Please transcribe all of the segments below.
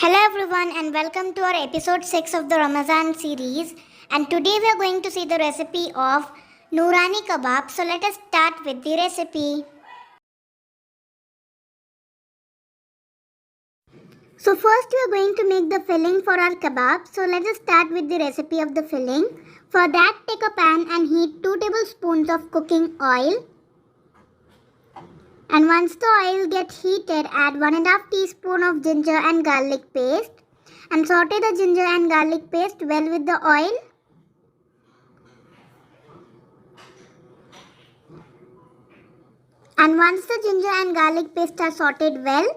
Hello everyone and welcome to our episode 6 of the Ramazan series, and today we are going to see the recipe of Noorani kebab. So let us start with the recipe. So first we are going to make the filling for our kebab. So let us start with the recipe of the filling. For that, take a pan and heat 2 tablespoons of cooking oil. And once the oil gets heated, add 1.5 teaspoon of ginger and garlic paste. And saute the ginger and garlic paste well with the oil. And once the ginger and garlic paste are sauteed well,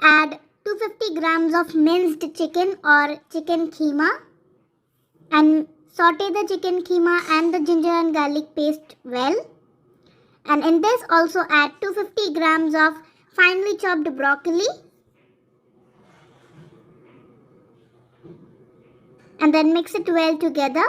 add 250 grams of minced chicken or chicken keema. And saute the chicken keema and the ginger and garlic paste well. And in this also add 250 grams of finely chopped broccoli. And then mix it well together.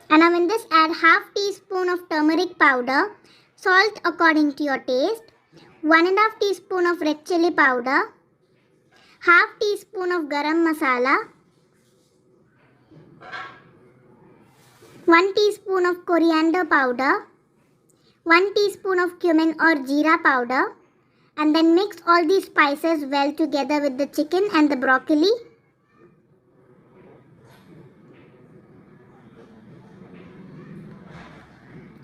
And now in this add half teaspoon of turmeric powder, salt according to your taste, 1.5 teaspoon of red chili powder, half teaspoon of garam masala, 1 teaspoon of coriander powder, 1 teaspoon of cumin or jeera powder, and then mix all these spices well together with the chicken and the broccoli.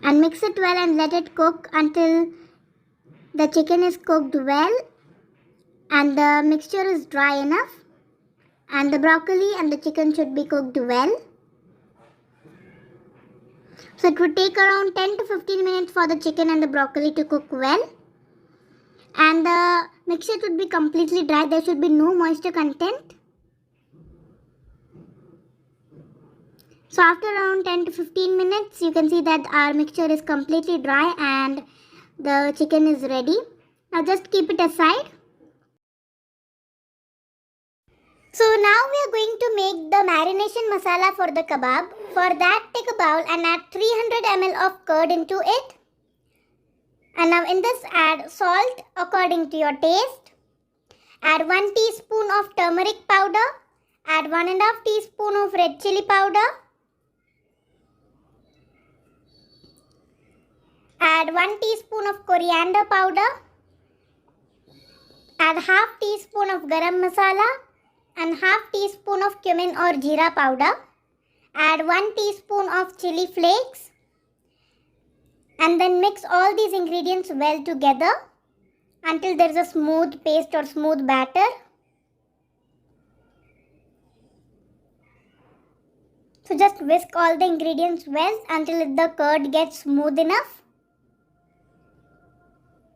And mix it well and let it cook until the chicken is cooked well and the mixture is dry enough, and the broccoli and the chicken should be cooked well. So it would take around 10 to 15 minutes for the chicken and the broccoli to cook well. And the mixture should be completely dry. There should be no moisture content. So after around 10 to 15 minutes, you can see that our mixture is completely dry and the chicken is ready. Now just keep it aside. So now we are going to make the marination masala for the kebab. For that, take a bowl and add 300 ml of curd into it. And now in this add salt according to your taste. Add 1 teaspoon of turmeric powder. Add 1.5 teaspoon of red chili powder. Add 1 teaspoon of coriander powder. Add half teaspoon of garam masala and half teaspoon of cumin or jeera powder. Add 1 teaspoon of chili flakes. And then mix all these ingredients well together until there is a smooth paste or smooth batter. So just whisk all the ingredients well until the curd gets smooth enough.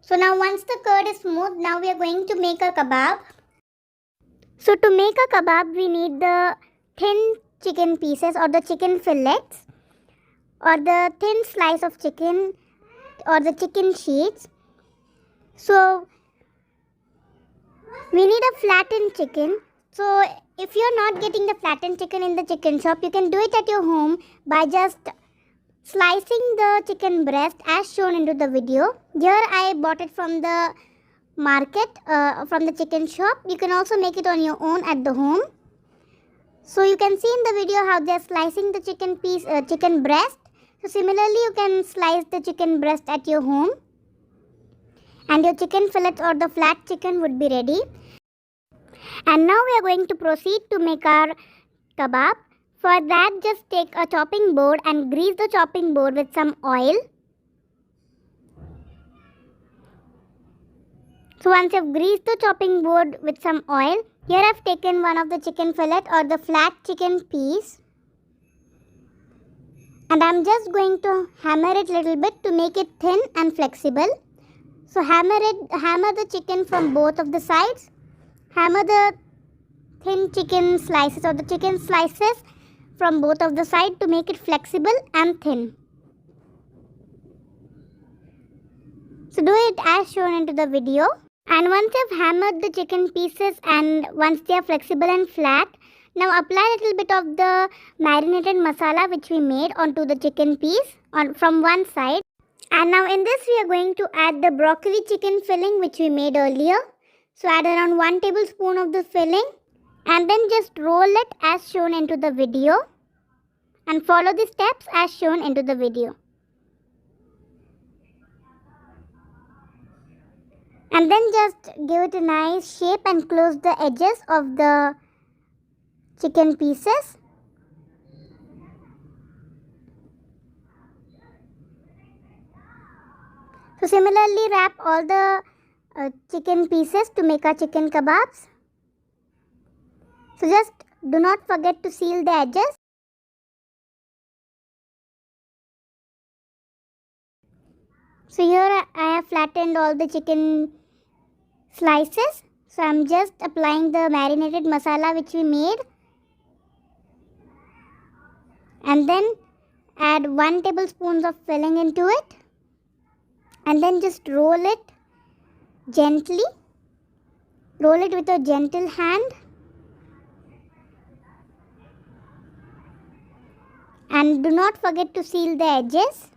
So now once the curd is smooth, now we are going to make a kebab. So to make a kebab, we need the thin chicken pieces or the chicken fillets or the thin slice of chicken or the chicken sheets. So we need a flattened chicken. So if you're not getting the flattened chicken in the chicken shop, you can do it at your home by just slicing the chicken breast as shown into the video. Here I bought it from the market, from the chicken shop. You can also make it on your own at the home. So you can see in the video how they are slicing the chicken breast. So similarly you can slice the chicken breast at your home. And your chicken fillet or the flat chicken would be ready. And now we are going to proceed to make our kebab. For that, just take a chopping board and grease the chopping board with some oil. So once you have greased the chopping board with some oil, here I have taken one of the chicken fillet or the flat chicken piece. And I am just going to hammer it a little bit to make it thin and flexible. So hammer the chicken from both of the sides. Hammer the thin chicken slices or the chicken slices from both of the sides to make it flexible and thin. So do it as shown into the video. And once you've hammered the chicken pieces and once they are flexible and flat, now apply a little bit of the marinated masala which we made onto the chicken piece from one side. And now in this we are going to add the broccoli chicken filling which we made earlier. So add around 1 tablespoon of the filling and then just roll it as shown into the video and follow the steps as shown into the video. And then just give it a nice shape and close the edges of the chicken pieces. So similarly wrap all the chicken pieces to make our chicken kebabs. So just do not forget to seal the edges. So here I have flattened all the chicken slices. So I am just applying the marinated masala which we made. And then add 1 tablespoon of filling into it. And then just roll it gently. Roll it with a gentle hand. And do not forget to seal the edges.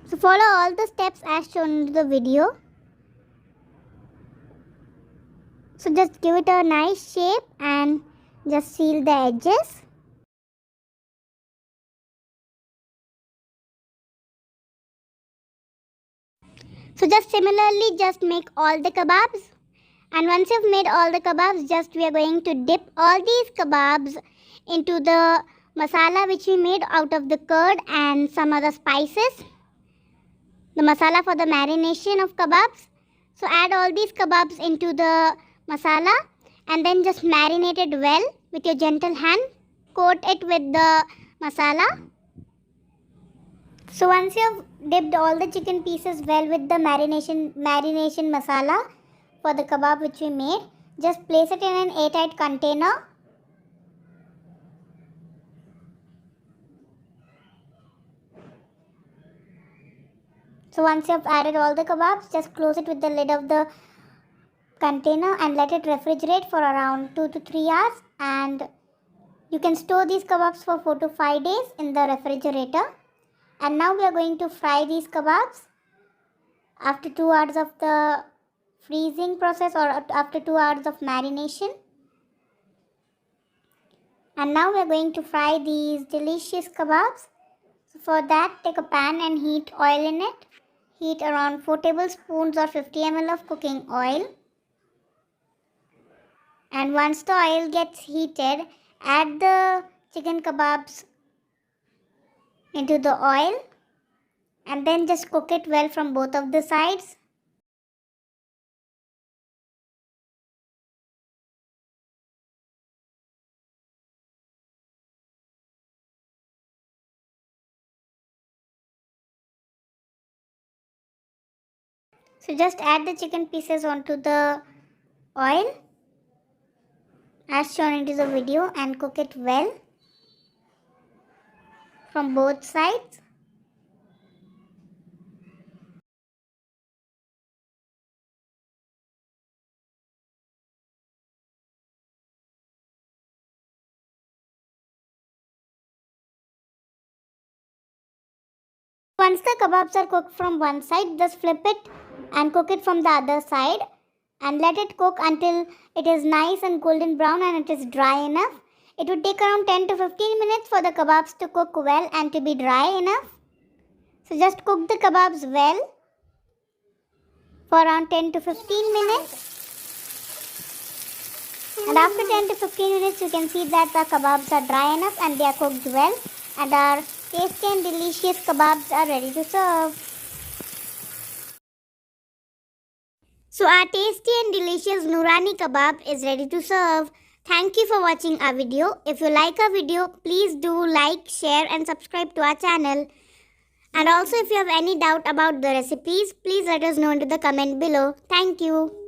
So follow all the steps as shown in the video. So just give it a nice shape and just seal the edges. So just similarly just make all the kebabs. And once you've made all the kebabs, just we are going to dip all these kebabs into the masala which we made out of the curd and some other spices. The masala for the marination of kebabs. So add all these kebabs into the masala and then just marinate it well with your gentle hand. Coat it with the masala. So once you've dipped all the chicken pieces well with the marination masala for the kebab which we made, just place it in an airtight container. So once you have added all the kebabs, just close it with the lid of the container and let it refrigerate for around 2 to 3 hours, and you can store these kebabs for 4 to 5 days in the refrigerator. And now we are going to fry these kebabs after 2 hours of the freezing process or after 2 hours of marination. And now we are going to fry these delicious kebabs. So for that, take a pan and heat oil in it. Heat around 4 tablespoons or 50 ml of cooking oil. And once the oil gets heated, add the chicken kebabs into the oil and then just cook it well from both of the sides. So just add the chicken pieces onto the oil as shown into the video and cook it well from both sides. Once the kebabs are cooked from one side, just flip it and cook it from the other side and let it cook until it is nice and golden brown and it is dry enough. It would take around 10 to 15 minutes for the kebabs to cook well and to be dry enough. So just cook the kebabs well for around 10 to 15 minutes. And after 10 to 15 minutes, you can see that the kebabs are dry enough and they are cooked well. And our tasty and delicious kebabs are ready to serve. So our tasty and delicious Noorani kebab is ready to serve. Thank you for watching our video. If you like our video, please do like, share and subscribe to our channel. And also if you have any doubt about the recipes, please let us know in the comment below. Thank you.